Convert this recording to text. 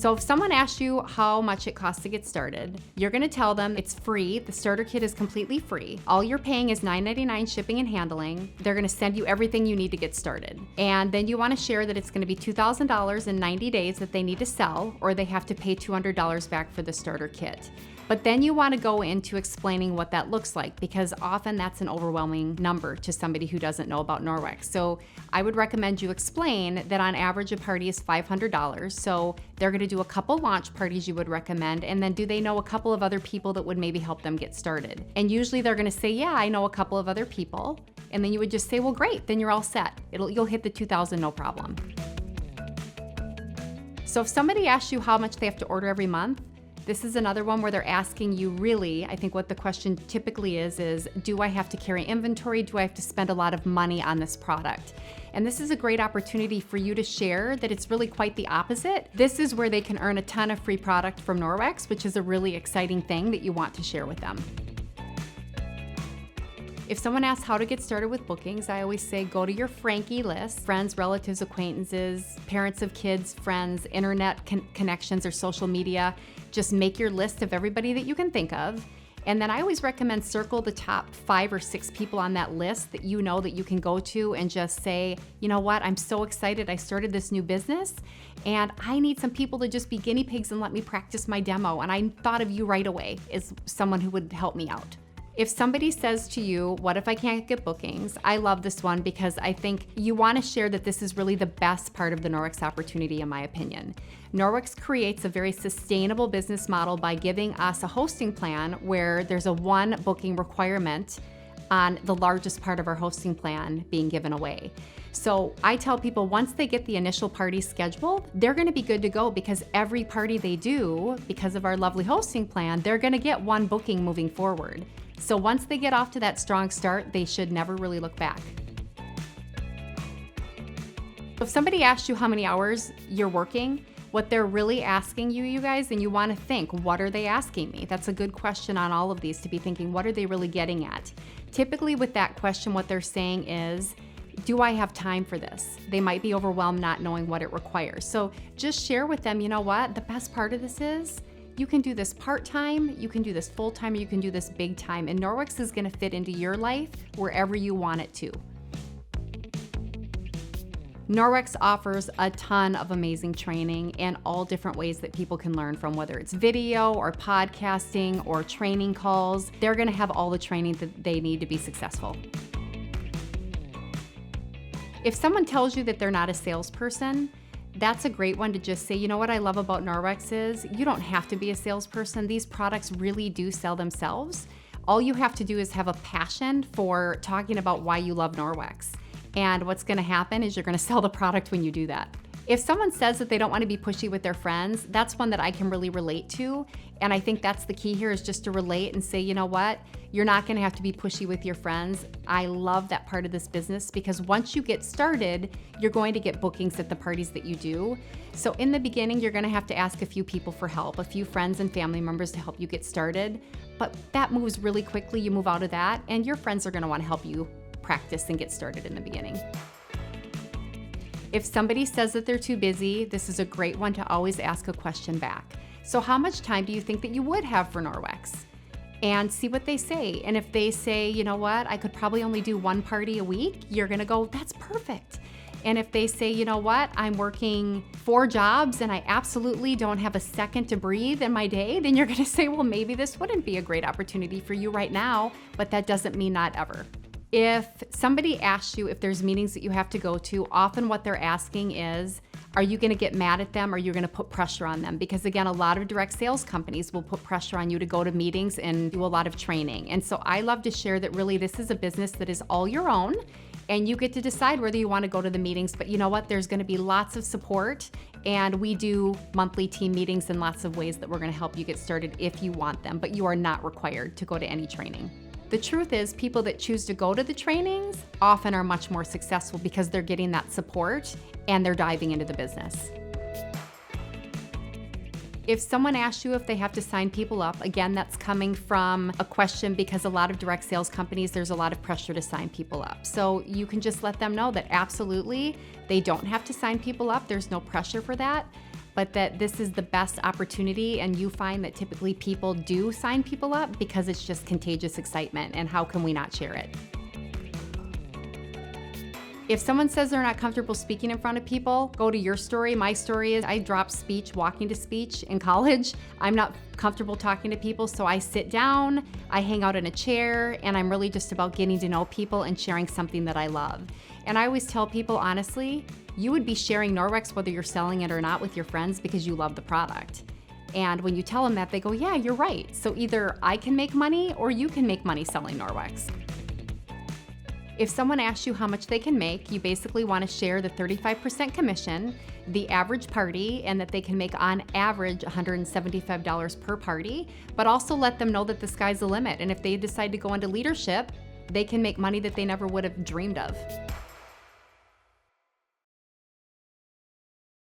So if someone asks you how much it costs to get started, you're gonna tell them it's free. The starter kit is completely free. All you're paying is $9.99 shipping and handling. They're gonna send you everything you need to get started. And then you wanna share that it's gonna be $2,000 in 90 days that they need to sell, or they have to pay $200 back for the starter kit. But then you want to go into explaining what that looks like, because often that's an overwhelming number to somebody who doesn't know about Norwex. So I would recommend you explain that on average a party is $500. So they're going to do a couple launch parties you would recommend, and then do they know a couple of other people that would maybe help them get started? And usually they're going to say, yeah, I know a couple of other people. And then you would just say, well, great, then you're all set. You'll hit the 2,000, no problem. So if somebody asks you how much they have to order every month, this is another one where they're asking you really, I think what the question typically is do I have to carry inventory? Do I have to spend a lot of money on this product? And this is a great opportunity for you to share that it's really quite the opposite. This is where they can earn a ton of free product from Norwex, which is a really exciting thing that you want to share with them. If someone asks how to get started with bookings, I always say go to your Frankie list, friends, relatives, acquaintances, parents of kids, friends, internet connections, or social media. Just make your list of everybody that you can think of. And then I always recommend circle the top 5 or 6 people on that list that you know that you can go to and just say, you know what, I'm so excited. I started this new business and I need some people to just be guinea pigs and let me practice my demo. And I thought of you right away as someone who would help me out. If somebody says to you, what if I can't get bookings? I love this one because I think you want to share that this is really the best part of the Norwex opportunity, in my opinion. Norwex creates a very sustainable business model by giving us a hosting plan where there's a 1 booking requirement on the largest part of our hosting plan being given away. So I tell people once they get the initial party scheduled, they're going to be good to go, because every party they do, because of our lovely hosting plan, they're going to get 1 booking moving forward. So once they get off to that strong start, they should never really look back. If somebody asks you how many hours you're working, what they're really asking you guys, and you want to think, what are they asking me? That's a good question on all of these, to be thinking, what are they really getting at? Typically with that question, what they're saying is, do I have time for this? They might be overwhelmed not knowing what it requires. So just share with them, you know what, the best part of this is, you can do this part-time, you can do this full-time, or you can do this big time, and Norwex is gonna fit into your life wherever you want it to. Norwex offers a ton of amazing training and all different ways that people can learn from, whether it's video or podcasting or training calls. They're gonna have all the training that they need to be successful. If someone tells you that they're not a salesperson, that's a great one to just say, you know what I love about Norwex is you don't have to be a salesperson. These products really do sell themselves. All you have to do is have a passion for talking about why you love Norwex. And what's gonna happen is you're gonna sell the product when you do that. If someone says that they don't want to be pushy with their friends, that's one that I can really relate to. And I think that's the key here, is just to relate and say, you know what? You're not going to have to be pushy with your friends. I love that part of this business, because once you get started, you're going to get bookings at the parties that you do. So in the beginning, you're going to have to ask a few people for help, a few friends and family members to help you get started. But that moves really quickly. You move out of that, and your friends are going to want to help you practice and get started in the beginning. If somebody says that they're too busy, this is a great one to always ask a question back. So how much time do you think that you would have for Norwex? And see what they say. And if they say, you know what, I could probably only do 1 party a week, you're gonna go, that's perfect. And if they say, you know what, I'm working 4 jobs and I absolutely don't have a second to breathe in my day, then you're gonna say, well, maybe this wouldn't be a great opportunity for you right now, but that doesn't mean not ever. If somebody asks you if there's meetings that you have to go to, often what they're asking is, are you gonna get mad at them, or are you gonna put pressure on them? Because again, a lot of direct sales companies will put pressure on you to go to meetings and do a lot of training. And so I love to share that really this is a business that is all your own, and you get to decide whether you wanna go to the meetings. But you know what, there's gonna be lots of support, and we do monthly team meetings in lots of ways that we're gonna help you get started if you want them, but you are not required to go to any training. The truth is, people that choose to go to the trainings often are much more successful because they're getting that support and they're diving into the business. If someone asks you if they have to sign people up, again, that's coming from a question because a lot of direct sales companies, there's a lot of pressure to sign people up. So you can just let them know that absolutely, they don't have to sign people up. There's no pressure for that. but that this is the best opportunity, and you find that typically people do sign people up because it's just contagious excitement, and how can we not share it? If someone says they're not comfortable speaking in front of people, go to your story. My story is I dropped speech, walking to speech in college. I'm not comfortable talking to people, so I sit down, I hang out in a chair, and I'm really just about getting to know people and sharing something that I love. And I always tell people, honestly, you would be sharing Norwex whether you're selling it or not with your friends because you love the product. And when you tell them that, they go, yeah, you're right. So either I can make money or you can make money selling Norwex. If someone asks you how much they can make, you basically want to share the 35% commission, the average party, and that they can make on average $175 per party, but also let them know that the sky's the limit. And if they decide to go into leadership, they can make money that they never would have dreamed of.